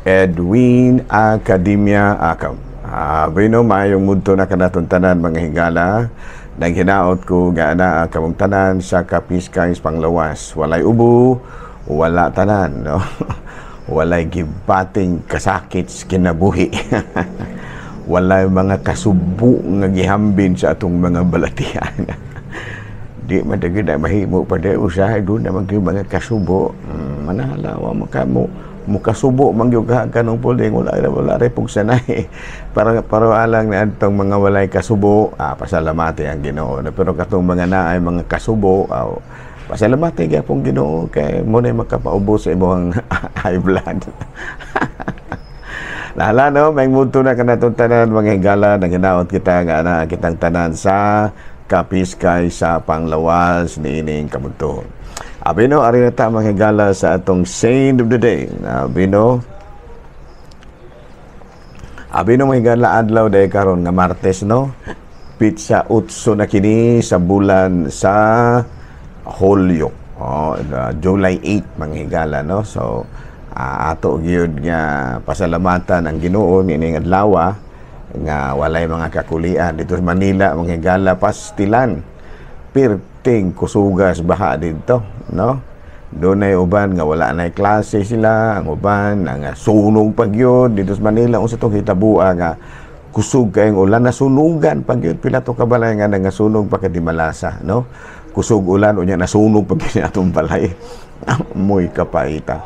Edwin Academia Akam. Bino mayong mudto na kanatong tanan mga higala. Nang hinaot ko gaana kamong tanan sa Kapiskay Panglawas. Walay ubo, wala tanan, no? Walay gibating kasakit kinabuhi. Walay mga kasubo nga gihambin sa atong mga balatian. Di madagid na mahimo pa de usahay doon naman yung mga kasubo. Manahalawa mo ka mo mukasubo mangyuga kanong puling wala ray pug sanay para alang na atong mga walay kasubo pasalamati ang Ginoo pero katong mga naay mga kasubo pasalamati gyapon Ginoo kay mo na makapaubos sa imong high blood. Lahala no may muto na kanatong tanan mga higala nang hinaot kita nga ana kitang tanan sa Kapiskay sa Panglawas niining kamunto. Abino, ari na ta mga higala sa atong Saint of the Day. Abino mga higala adlaw day karon nga Martes, no? Pizza utso na kini sa bulan sa Hulyo. July 8 mga higala, no? So, ato gyud nga pasalamatan ang Ginoo nining adlaw nga walay mga kakulian dito sa Manila mga higala pastilan. Pirting kusugas baha dito, no? Doon ay uban nga wala na klase sila, ang uban nga sunog pagyod dito sa Manila unsa tong hitabua nga kusog kayong ulan na sunugan pagyod pila to kabalay nga nagasunog pa kadi malasa, no? Kusog ulan unya nasunog pagyod atong balay. Amoy kapaita.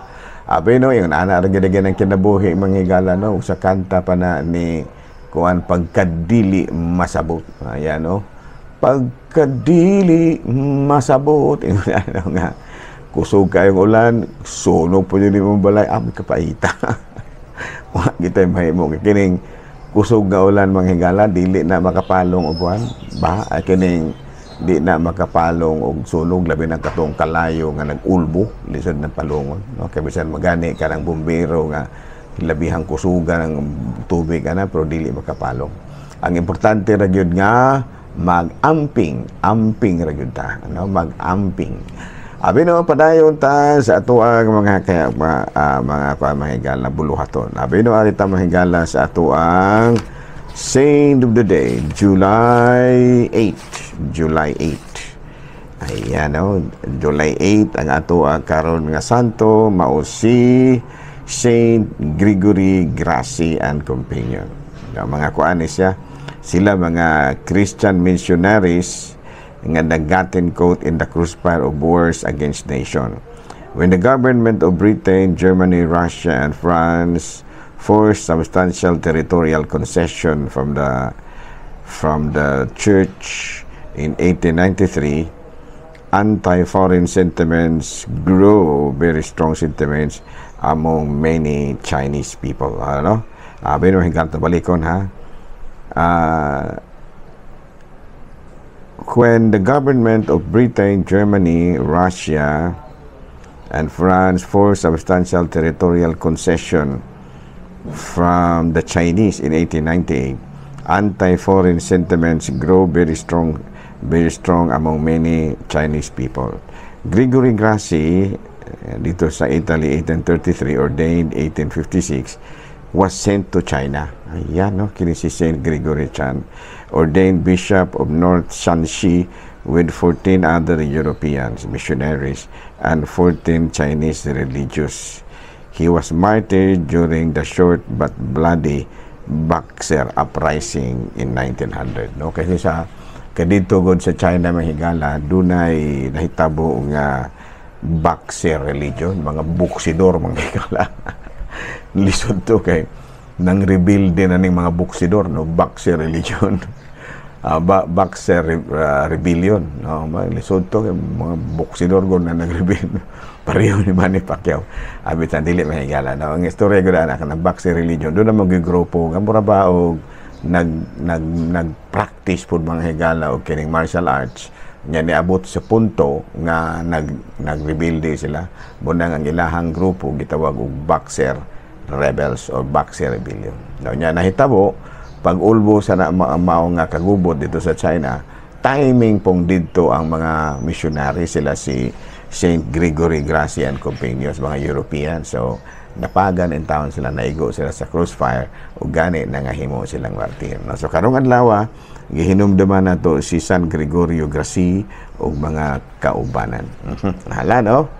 Abi no yung ana ra gid ang kinabuhi mga higala, no? Sa kanta pa na ni kuan pagkadili masabot. Ayan, no? Pagkadili masabot ano nga kusog kayong ulan sunog po yun yung balay amoy kapaita. Kita mahimo kining kusog nga ulan mga higala dili na makapalong og kuan ba kining di na makapalong og sunog labi na katong kalayo nga nagulbo lisod ng palungon, no? Kay bisan magani kanang bumbero nga labihang kusugan ng tubig ana pero dili makapalong. Ang importante ra gyud nga mag-amping ra gyud ta, no? Mag-amping. Abi no padayon ta sa ato ang mga kaya mga mahigala buluhaton. Abi no ari ta mahigala sa ato ang Saint of the Day, July 8. Ayan, no? July 8 ang ato karon nga santo mao si Saint Gregory Gracie and Companion. Mga kuan siya sila mga Christian missionaries nga nagatin quote in the crossfire of wars against nation. When the government of Britain, Germany, Russia, and France forced substantial territorial concession from the church in 1893, anti-foreign sentiments grew, very strong sentiments among many Chinese people. Ano? Bino hinggang balikon ha. When the government of Britain, Germany, Russia, and France forced substantial territorial concession from the Chinese in 1898, anti-foreign sentiments grew very strong among many Chinese people. Gregory Gracie, dito sa Italy, 1833, ordained 1856, was sent to China. Ayan, no? Kini si Saint Gregory Chan, ordained Bishop of North Shanxi with 14 other Europeans, missionaries, and 14 Chinese religious. He was martyred during the short but bloody Boxer Uprising in 1900. No? Kasi sa kadito god sa China mahigala, dunay nahitabo nga Boxer religion, mga buksidor mahigala. Lisod to kay nang rebuild din na ning mga buksidor, no? Boxer religion. Boxer rebellion, no? Lisod to kay mga buksidor god na nag-rebuild. Pareho ni Manny Pacquiao. Abitan dili mahigala, no? Ang istorya gud ana kanang Boxer religion, do na mag-grupo nga mura ba og nag-practice pud mga higala og kining martial arts. Nya niabot sa punto nga nag-rebuild sila. Bunang ang ilahang grupo gitawag og Boxer Rebels or Boxer Rebellion. Now, nya nahitabo pag-ulbo sa mao nga kagubot dito sa China, timing pong dito ang mga missionary sila si Saint Gregory Gracia and Companion's, mga European. So napagan in town sila, naigo sila sa crossfire ug gani nangahimo silang martir, no? So karong adlaw gihinumduman nato si San Gregorio Gracie ug mga kaubanan. Hala, no?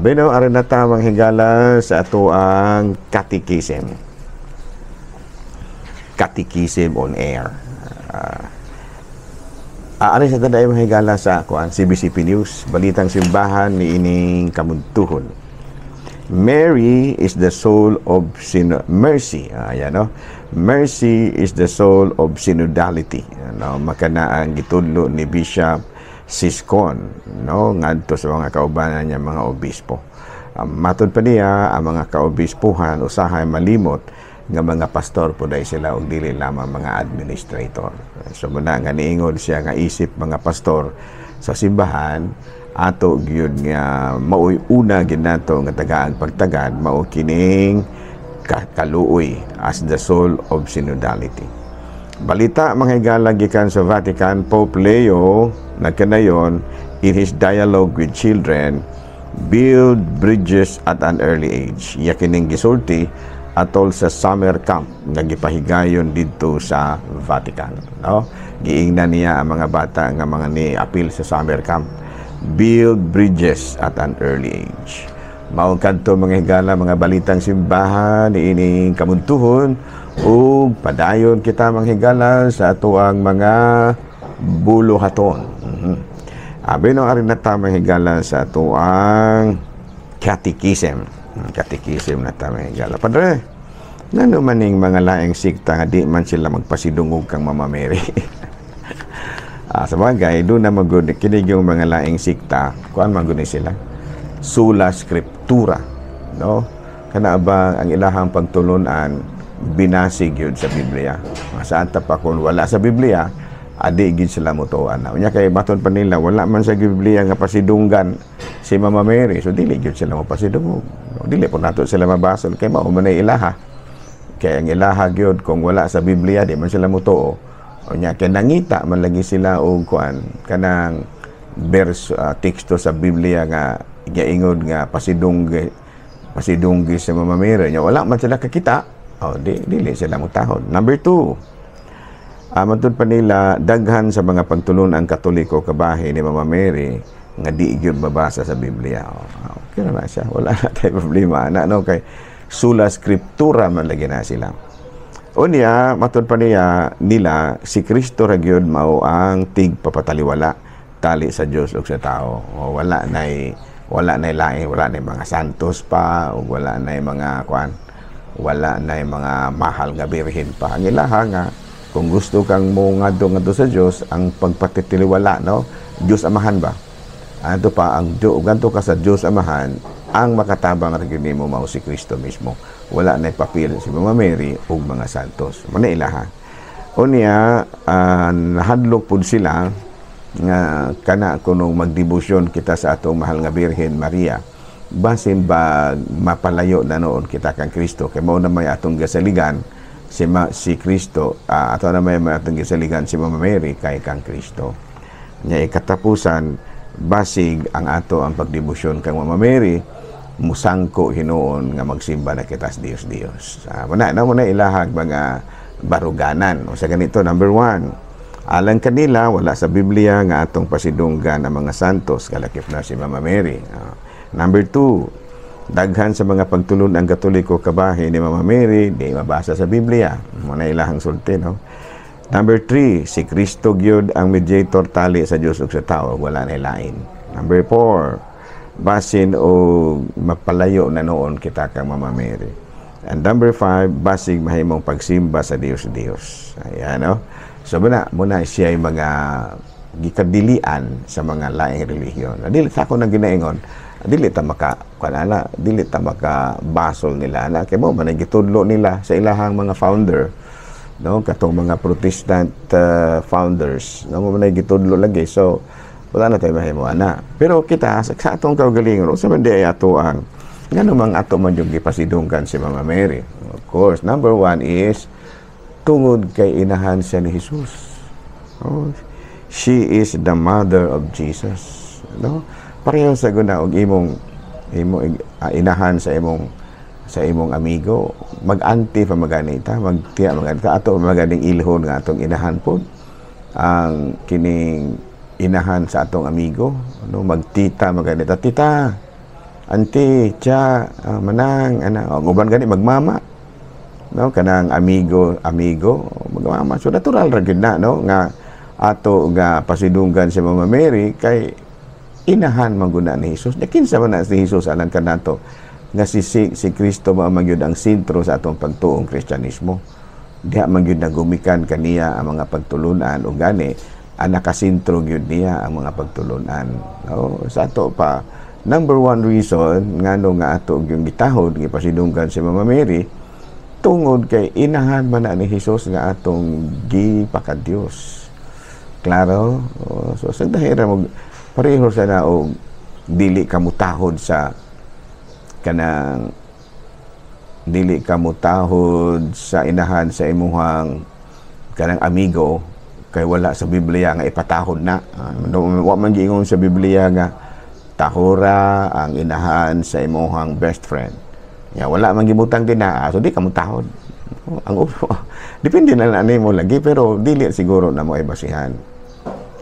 Bino aron na ta manghigala sa ato ang catechism. Catechism on air. Ari sa taday mahigala sa CBCP News, balitang simbahan ni ining kamuntuhon. Mary is the soul of mercy. Ayan, no? Mercy is the soul of synodality. No? Makana ang gitudlo ni Bishop Siscon, no? Ngadto sa mga kaubanan niya mga obispo. Matod pa niya, ang mga kaobispuhan usahay malimot nga mga pastor po dahil sila og dili lamang mga administrator. So muna nga niingod siya nga isip mga pastor sa simbahan ato gyud nga maoy una gid nato nga tagaang pagtagad mao kining kaluoy as the soul of synodality. Balita mga higala gikan sa Vatican, Pope Leo nagkanayon in his dialogue with children, build bridges at an early age. Iya kining gisulti atol sa summer camp nga gipahigayon didto sa Vatican, no? Giingnan niya ang mga bata nga mga ni-appeal sa summer camp, build bridges at an early age. Maong kadto mga higala mga balitang simbahan ni ining kamuntuhon ug padayon kita mga higala sa atoang mga buluhaton. Abino arin na ta mga higala sa atoang catechism. Catechism na ta mga higala. Padre, ngano maning mga laing sikta nga di man sila magpasidungog kang Mama Mary. Sa bagay, doon na magud kinig yung mga laing sikta, kuan magud sila. Sola scriptura, no? Kana ba ang ilahang pagtulunan binasig yun sa Biblia. Saan ta pa kung wala sa Biblia, adi gid sila mutuan. Unya kay baton pa nila wala man sa Biblia nga pasidunggan si Mama Mary, so dili gid sila mapasidungog. Dili po nato sila mabasol kay mao man ilaha. Kaya ang ilaha gyud kung wala sa Biblia di man sila mutuo. Unya kay nangita man lagi sila og kuan kanang verse teksto sa Biblia nga giingod nga pasidunggi sa Mama Mary. Nya wala man sila kakita. Dili sila mutahon. Number 2. Matod pa nila daghan sa mga pagtulon ang Katoliko kabahin ni Mama Mary nga di gyud mabasa sa Biblia. Okay na siya. Wala na tayo problema. No? Kay sola scriptura man lagi na sila. Unya, matod pa nila, si Kristo ra gyud mao ang tigpapataliwala tali sa Dios ug sa tao. Wala nay lain, wala nay mga santos pa, ug wala nay mga wala nay mga mahal nga birhen pa. Ang ilaha nga kung gusto kang mo ngadto sa Dios, ang pagpatitiliwala, no? Dios Amahan ba? Ato pa ang ganto ka sa Dios Amahan, ang makatabang ra gyud nimo mao si Kristo mismo. Wala nay papel si Mama Mary ug mga santos. Muna ilaha. Unya nahadlok pud sila nga kana kuno magdebosyon kita sa atong mahal nga Birhen Maria. Basin ba mapalayo na noon kita kang Kristo kay mao na may atong gasaligan si Kristo ato na may atong gasaligan si Mama Mary kay kang Kristo. Nya ikatapusan basig ang ato ang pagdebosyon kang Mama Mary musangko hinuon nga magsimba na kita sa Dios. Muna ilahag mga baruganan. O sa ganito, number 1, alang kanila wala sa Biblia nga atong pasidunggan ang mga santos kalakip na si Mama Mary. Number 2, daghan sa mga pagtulon ang Katoliko kabahin ni Mama Mary di mabasa sa Biblia. Muna ilahang sulti, no? Number 3, si Kristo gyud ang mediator tali sa Dios ug sa tao, wala na lain. Number 4, basin o mapalayo na noon kita kang Mama Mary. And number 5, basig mahimong pagsimba sa Dios. Ayan, no? So muna siya ay mga gikadilian sa mga laing relihiyon. Dili ta ko nang ginaingon, dili ta makabasol nila na kay mo man gitudlo nila sa ilahang mga founder, no? Katong mga Protestant founders, no? Mo gitudlo lagi. So wala na tayo mahimo ana. Pero kita sa atong kaugalingon sa mandi ay ato ang ngano mang ato man yung gipasidunggan si Mama Mary. Of course, number 1 is tungod kay inahan siya ni Jesus. She is the mother of Jesus, no? pareho sa guna og imong inahan sa imong amigo, mag-anti pa maganita, magtiya maganita ato maganing ilhon nga atong inahan pod ang kining inahan sa atong amigo, no, magtita maganita, tita, auntie, tiya, manang ana, uban gani magmama, no, kanang amigo magmama. So natural ra gyud na, no, nga ato nga pasidunggan si Mama Mary kay inahan mangguna ni Hesus. Kinsa man na si Hesus alang kanato nga si Kristo mao man gyud ang sentro sa atong pagtuong Kristyanismo. Diha man gyud nagumikan kaniya ang mga pagtulunan ug gani ang nakasentro gyud niya ang mga pagtulunan. No, sa ato pa number one reason ngano nga ato gyud gitahod gipasidunggan si Mama Mary tungod kay inahan man na ni Hesus nga atong gipakadiyos. Klaro? So sa dahira mo pareho sa na og dili kamutahod sa kanang dili kamutahod sa inahan sa imuhang kanang amigo kay wala sa Biblia nga ipatahod na. Wa man giingon sa Biblia nga tahora ang inahan sa imuhang best friend. Ya wala man gibutang din na, so di kamutahod. Ang depende na nimo lagi pero dili siguro na mo ay basihan.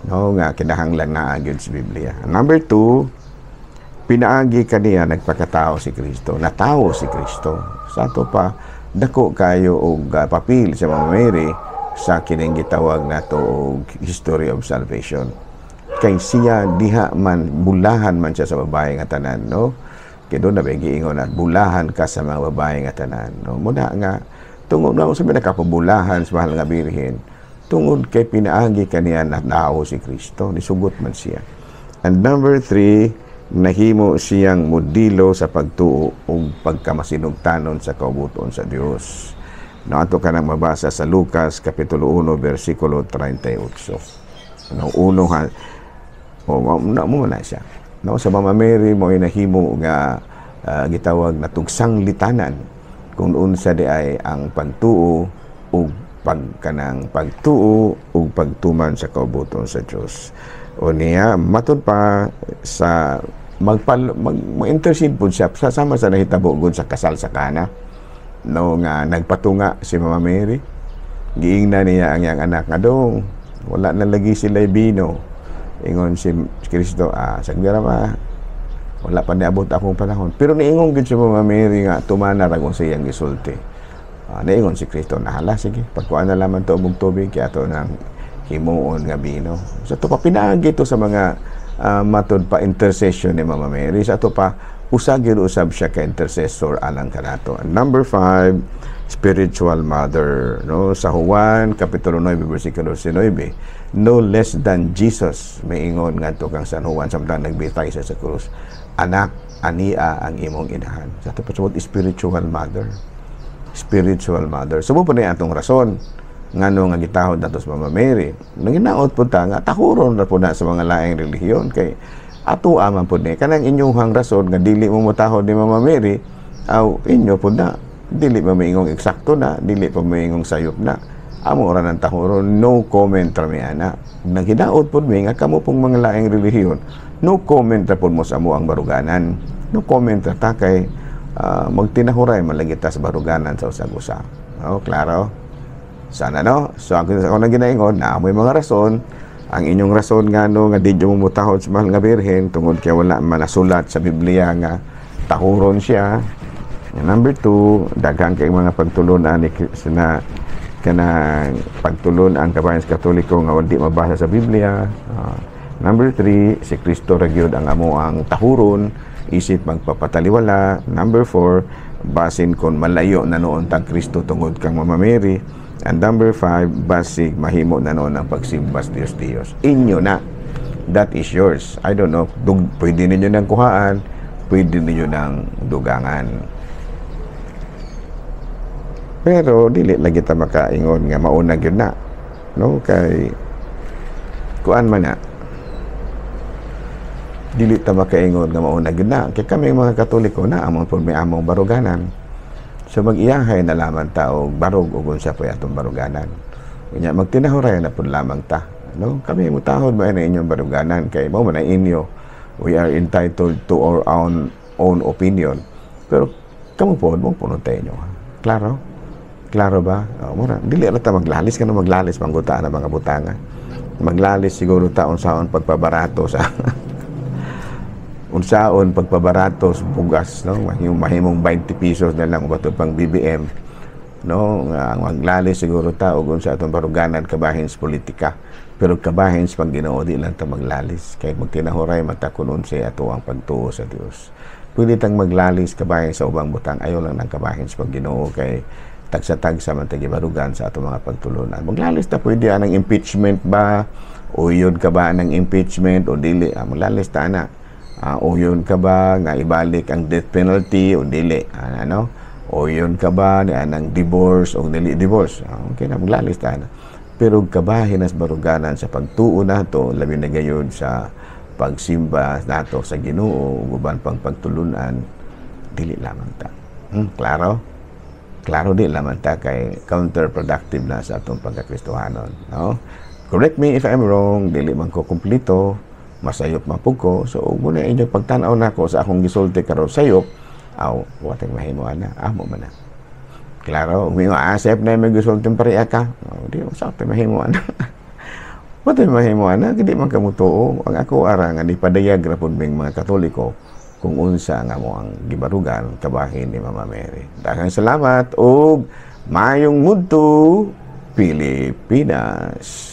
No nga kinahanglan na gyud sa Biblia. Number 2, pinaagi kaniya nagpakatao si Kristo, natawo si Kristo. Sa ato pa dako kayo og papil sa Mama Mary sa kining gitawag nato og history of salvation. Kay siya diha man bulahan man siya sa babae nga tanan, no? Kay doon na giingon na bulahan ka sa mga babae nga tanan, no? Muna nga tungod na sabi nakapabulahan sa mahal nga birhen, tungod kay pinaagi kaniya na natawo si Kristo, nisugot man siya. And number 3, nahimo siyang modelo sa pagtuo o pagkamasinugtanon sa kaubuton sa Dios. No, ato ka nang mabasa sa Lucas Kapitulo 1, versikulo 38. No, uno ha, mo na siya. No, sa Mama Mary mo nahimo nga gitawag na tugsang litanan kung unsa di ay ang pagtuo o pagtuo o pagtuman sa kaubuton sa Dios. O niya matud pa sa mag-intercede po siya sama sa nahitabo gud sa kasal sa Kana, no, nga nagpatunga si Mama Mary, giingna niya ang iyang anak nga dong wala na lagi sila bino, ingon si Kristo, sagbira ma wala pa niabot akong panahon, pero niingon gud si Mama Mary nga tumana ra kung siyang gisulti. Niingon si Kristo, nahala sige pagkuan na lamang to og tubig kay ato nang himuon nga bino. So to pa pinaagi to sa mga matod pa intercession ni Mama Mary. Sa ato pa usab siya ka intercessor alang kanato. And number 5, spiritual mother, no, sa Juan Kapitulo 9 versikulo 19, no less than Jesus may ingon ngadto kang San Juan samtang nagbitay sa krus, anak ania ang imong inahan. Sa ato pa spiritual mother, subo po na atong rason ngano nga gitahod nato sa Mama Mary. Nanginaot po ta nga tahuron na po na sa mga laing relihiyon kay ato aman po ni kanang inyong rason nga dili mo motahod ni Mama Mary aw inyo po na dili pa maingong eksakto na, dili pa maingong sayop na. Amo ra nang tahuron, no comment ra mi ana. Naghidaot po mi nga kamo pong mga laing relihiyon, no comment ra po mo sa amo ang baruganan. No comment ra ta kay magtinahuray malagita sa baruganan sa usag-usa. Klaro? Sana no? So ako nang ginaingon na amoy mga rason, ang inyong rason nga no nga di mo mutahod sa mahal nga birhen tungod kay wala man nasulat sa Biblia nga tahuron siya. And number 2, daghang kay mga pagtulunan ni na kanang pagtulon ang kabayan Katoliko nga wala mabasa sa Biblia. Number 3, si Kristo ra gyud ang amo ang tahuron isip magpapataliwala. Number 4, basin kon malayo na noon tag Kristo tungod kang Mama Mary. And number 5, basig mahimo na noon ang pagsimbas Dios. Inyo na. That is yours. I don't know. Pwede ninyo nang kuhaan, pwede ninyo nang dugangan. Pero dili lagi ta makaingon nga mauna gyud na. No, kay kuan man na. Dili ta makaingon nga mauna gyud na. Kay kami mga Katoliko na amon pud may among baruganan. So mag-iyahay na lamang tao barog ug unsa pa atong baruganan. Unya magtinahuray na pud lamang ta. No, kami mutahod ba na inyong baruganan kay mao man inyo We are entitled to our own opinion. Pero kamo po, mong punotay nyo. Klaro? Klaro ba? Mura, dili ta maglalis ka na maglalis manggutaan ng mga butanga. Maglalis siguro taon saon pagpabarato sa unsaon pagpabarato sa bugas, no? Mahimong 20 pesos na lang bato pang BBM, no? Maglalis siguro ta og unsa atong baruganan kabahin sa politika. Pero kabahin sa pag Ginoo di lang ta maglalis kay magtinahuray matakon unsay ato ang pagtuo sa Dios. Pwede tang maglalis kabahin sa ubang butang, ayaw lang ng kabahin sa pag Ginoo kay tagsa-tagsa man tagi barugan sa ato mga pagtulunan. Maglalis ta pwede anang impeachment ba? O yun ka ba ng impeachment o dili? Maglalis ta na. O yun ka ba nga ibalik ang death penalty o dili? Ano? O yun ka ba ng divorce o dili divorce? Okay na, maglalis ta na. Pero kabahin as baruganan sa pagtuo nato, labi na gayon sa pagsimba nato sa Ginoo, uban pang pagtulunan, dili lamang ta. Klaro? Klaro di lamang ta kay counterproductive na sa atong pagkakristohanon, no? Correct me if I'm wrong, dili man ko kumplito, masayop man pud ko. So muna inyong pagtan-aw nako sa akong gisulti karon sayop, watay mahimo ana, amo man na. Klaro, umi asep na may gisulti pareha ka. Di sa tay mahimo ana. Watay mahimo ana, di man kamutuo. Ang ako ara nga nipadayag ra pud mga Katoliko kung unsa nga mo ang gibarugan kabahin ni Mama Mary. Daghang salamat ug maayong mudto Pilipinas.